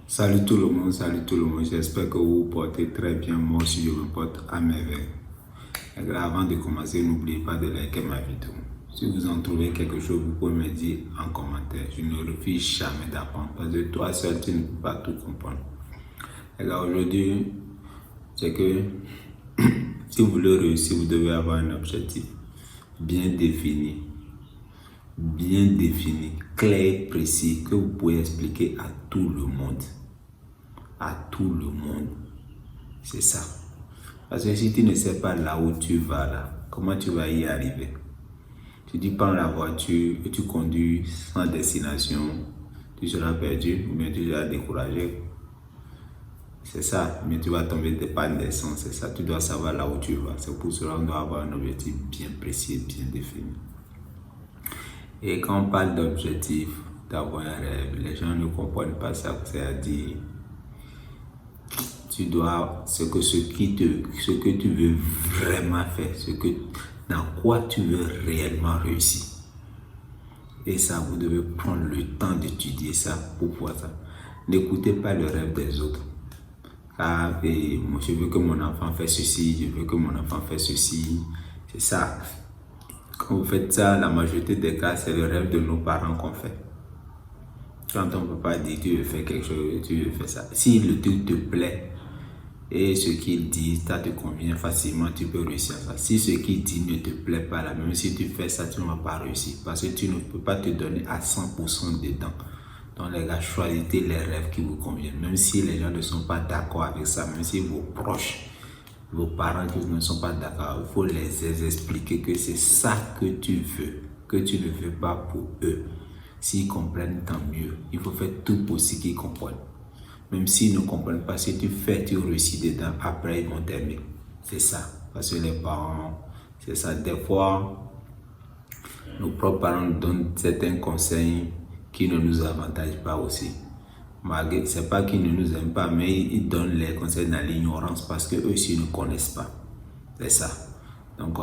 Salut tout le monde, j'espère que vous vous portez très bien, moi aussi je me porte à merveille. Avant de commencer, n'oubliez pas de liker ma vidéo. Si vous en trouvez quelque chose, vous pouvez me dire en commentaire. Je ne refuse jamais d'apprendre parce que toi seul, tu ne peux pas tout comprendre. Aujourd'hui, c'est que si vous voulez réussir, vous devez avoir un objectif bien défini, clair, précis, que vous pouvez expliquer à tout le monde. À tout le monde. C'est ça. Parce que si tu ne sais pas là où tu vas, là, comment tu vas y arriver? Tu prends la voiture et tu conduis sans destination, tu seras perdu ou bien tu seras découragé. C'est ça, mais tu vas tomber des pannes d'essence, c'est ça. Tu dois savoir là où tu vas. C'est pour cela qu'on doit avoir un objectif bien précis et bien défini. Et quand on parle d'objectif, d'avoir un rêve, les gens ne comprennent pas ça. C'est-à-dire, tu dois, ce que tu veux vraiment faire, dans quoi tu veux réellement réussir. Et ça, vous devez prendre le temps d'étudier ça pour pouvoir ça. N'écoutez pas le rêve des autres. Ah, et moi, je veux que mon enfant fasse ceci, je veux que mon enfant fasse ceci. C'est ça. Quand vous faites ça, la majorité des cas, c'est le rêve de nos parents qu'on fait. Quand on ne peut pas dire que tu veux faire quelque chose, tu veux faire ça. Si le truc te plaît et ce qu'il dit, ça te convient facilement, tu peux réussir ça. Si ce qu'il dit ne te plaît pas, là, même si tu fais ça, tu ne vas pas réussir. Parce que tu ne peux pas te donner à 100% dedans. Donc les gars, choisissez les rêves qui vous conviennent. Même si les gens ne sont pas d'accord avec ça, même si vos proches, vos parents qui ne sont pas d'accord, il faut les expliquer que c'est ça que tu veux, que tu ne veux pas pour eux. S'ils comprennent, tant mieux. Il faut faire tout possible qu'ils comprennent. Même s'ils ne comprennent pas, si tu fais, tu réussis dedans, après ils vont t'aimer. C'est ça. Parce que les parents, c'est ça. Des fois, nos propres parents nous donnent certains conseils qui ne nous avantagent pas aussi. C'est pas qu'ils ne nous aiment pas, mais ils donnent les conseils dans l'ignorance parce qu'eux aussi ne connaissent pas. C'est ça. Donc,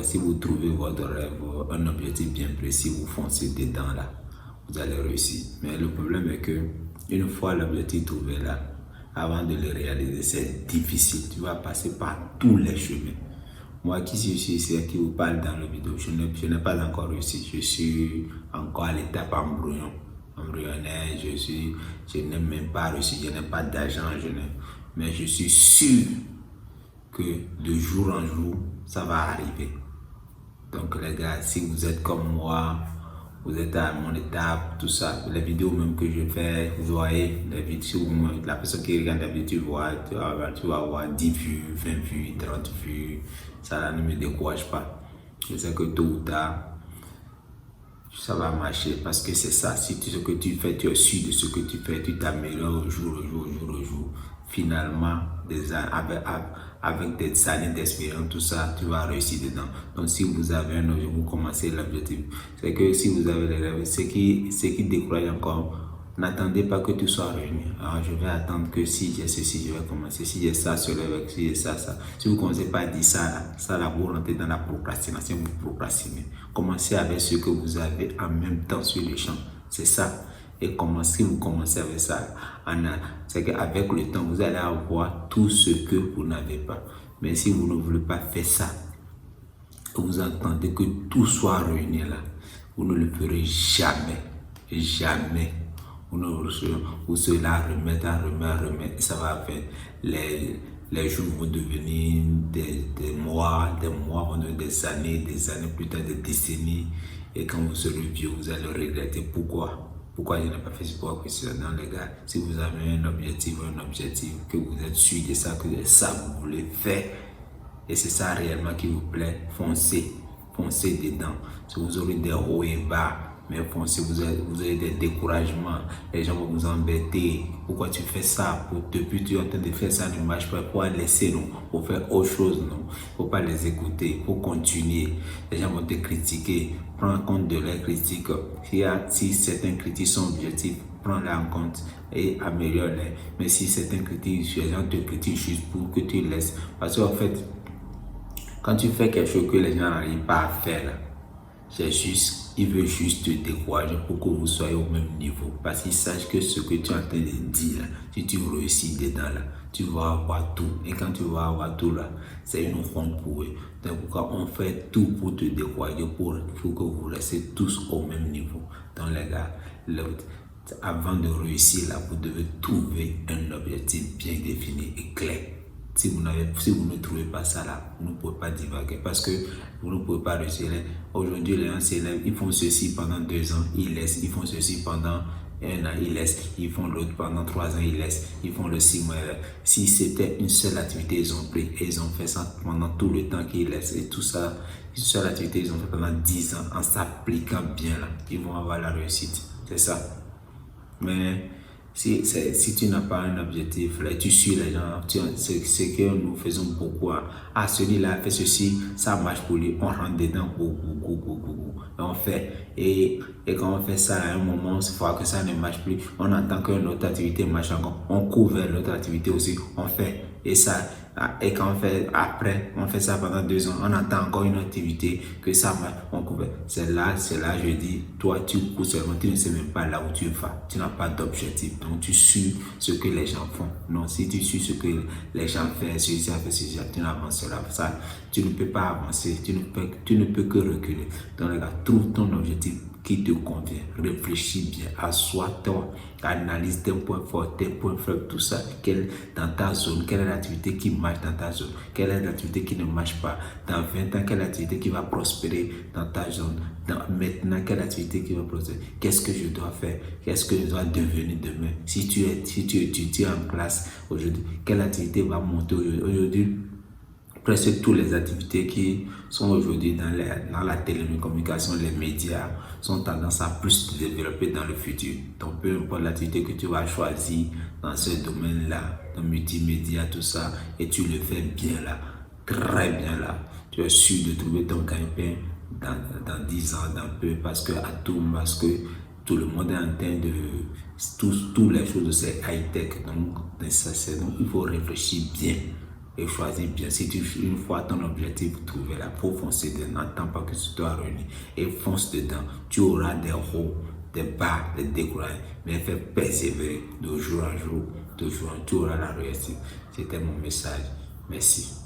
si vous trouvez votre rêve, un objectif bien précis, vous foncez dedans là, vous allez réussir. Mais le problème est que une fois l'objectif trouvé là, avant de le réaliser, c'est difficile. Tu vas passer par tous les chemins. Moi qui suis ici, qui vous parle dans la vidéo, je n'ai pas encore réussi. Je suis encore à l'étape embryonnaire. Je n'ai même pas réussi. Je n'ai pas d'argent. Mais je suis sûr que de jour en jour, ça va arriver. Donc les gars, si vous êtes comme moi, vous êtes à mon étape, tout ça, les vidéos même que je fais, vous voyez, les vidéos, la personne qui regarde la vidéo, tu vas avoir 10 vues, 20 vues, 30 vues, ça ne me décourage pas. Je sais que tôt ou tard, ça va marcher parce que c'est ça. Si ce que tu fais, tu es sûr de ce que tu fais, tu t'améliores jour au jour. Finalement, avec des années d'expérience, tout ça, tu vas réussir dedans. Donc, si vous avez un objectif, vous commencez l'objectif. C'est que si vous avez les rêves, ce qui décourage encore, n'attendez pas que tout soit réuni. Alors, je vais attendre que si j'ai ceci, je vais commencer. Si j'ai ça, si j'ai ça. Si vous ne commencez pas à dire ça là, vous rentrez dans la procrastination, vous procrastinez. Commencez avec ce que vous avez en même temps sur le champ. C'est ça. Et si vous commencez avec ça, c'est qu'avec le temps, vous allez avoir tout ce que vous n'avez pas. Mais si vous ne voulez pas faire ça, vous entendez que tout soit réuni là, vous ne le ferez jamais. Jamais. Vous serez là, remettre. Et ça va faire les jours vont devenir des mois vont devenir des années plus tard, des décennies. Et quand vous serez vieux, vous allez regretter pourquoi je n'ai pas fait ce pour que non les gars, si vous avez un objectif, que vous êtes sûr de ça, que c'est ça que vous voulez faire, et c'est ça réellement qui vous plaît, foncez dedans. Si vous aurez des hauts et bas, mais foncez, vous aurez des découragements, les gens vont vous embêter. Pourquoi tu fais ça? Depuis tu es en train de faire ça, ne marche pas. Pourquoi laisser, non? Faut faire autre chose, non? Faut pas les écouter, faut continuer. Les gens vont te critiquer. Prends compte de leurs critiques. Si certains critiques sont objectifs, prends-les en compte et améliore-les. Mais si certains critiques, les gens te critiquent juste pour que tu laisses. Parce qu'en fait, quand tu fais quelque chose que les gens n'arrivent pas à faire, là, Il veut juste te décourager pour que vous soyez au même niveau. Parce qu'il sache que ce que tu es en train de dire, là, si tu réussis dedans, là, tu vas avoir tout. Et quand tu vas avoir tout, là, c'est une honte pour eux. Donc, pourquoi on fait tout pour te décourager, pour que vous restez tous au même niveau. Donc, les gars, avant de réussir, là, vous devez trouver un objectif bien défini et clair. Si vous ne trouvez pas ça là, vous ne pouvez pas divaguer parce que vous ne pouvez pas réussir. Aujourd'hui, les gens s'élèvent, ils font ceci pendant 2 ans, ils laissent, ils font ceci pendant 1 an, ils laissent, ils font l'autre pendant 3 ans, ils laissent, ils font le 6 mois. Si c'était une seule activité, ils ont pris et ils ont fait ça pendant tout le temps qu'ils laissent et tout ça, une seule activité, ils ont fait pendant 10 ans en s'appliquant bien là, ils vont avoir la réussite. C'est ça. Mais si tu n'as pas un objectif, là, tu suis les gens, c'est que nous faisons beaucoup. Ah, celui-là fait ceci, ça marche pour lui, on rentre dedans, et on fait. Et quand on fait ça, à un moment, il faut que ça ne marche plus. On entend que notre activité marche encore, on couvre l'autre activité aussi, on fait. Et quand on fait après, on fait ça pendant 2 ans, on entend encore une activité que ça marche, on couvre. C'est là, je dis, toi, tu cours seulement, tu ne sais même pas là où tu vas. Tu n'as pas d'objectif. Donc, tu suis ce que les gens font. Non, si tu suis ce que les gens font, tu n'avances pas. Ça, tu ne peux pas avancer, tu ne peux que reculer. Donc, regarde, trouve ton objectif qui te convient. Réfléchis bien, assois-toi, analyse tes points forts, tes points faibles, tout ça. Dans ta zone, quelle est l'activité qui marche dans ta zone? Quelle est l'activité qui ne marche pas? Dans 20 ans, quelle est l'activité qui va prospérer dans ta zone? Maintenant, quelle activité qui va prospérer? Qu'est-ce que je dois faire? Qu'est-ce que je dois devenir demain? Si tu étudies en classe aujourd'hui, quelle activité va monter aujourd'hui? Presque toutes les activités qui sont aujourd'hui dans la télécommunication, les médias, sont tendance à plus se développer dans le futur. Donc, peu importe l'activité que tu vas choisir dans ce domaine-là, dans le multimédia, tout ça, et tu le fais bien là, très bien là, tu es sûr de trouver ton gagne-pain dans 10 ans, dans peu, parce que tout le monde est en train de... Toutes les choses, c'est high-tech. Donc, il faut réfléchir bien et choisis bien. Si une fois ton objectif trouvé là, pour foncer dedans, n'attends pas que tu dois réunir et fonce dedans. Tu auras des hauts, des bas, des découragements, mais fais persévérer de jour en jour, tu auras la réussite. C'était mon message. Merci.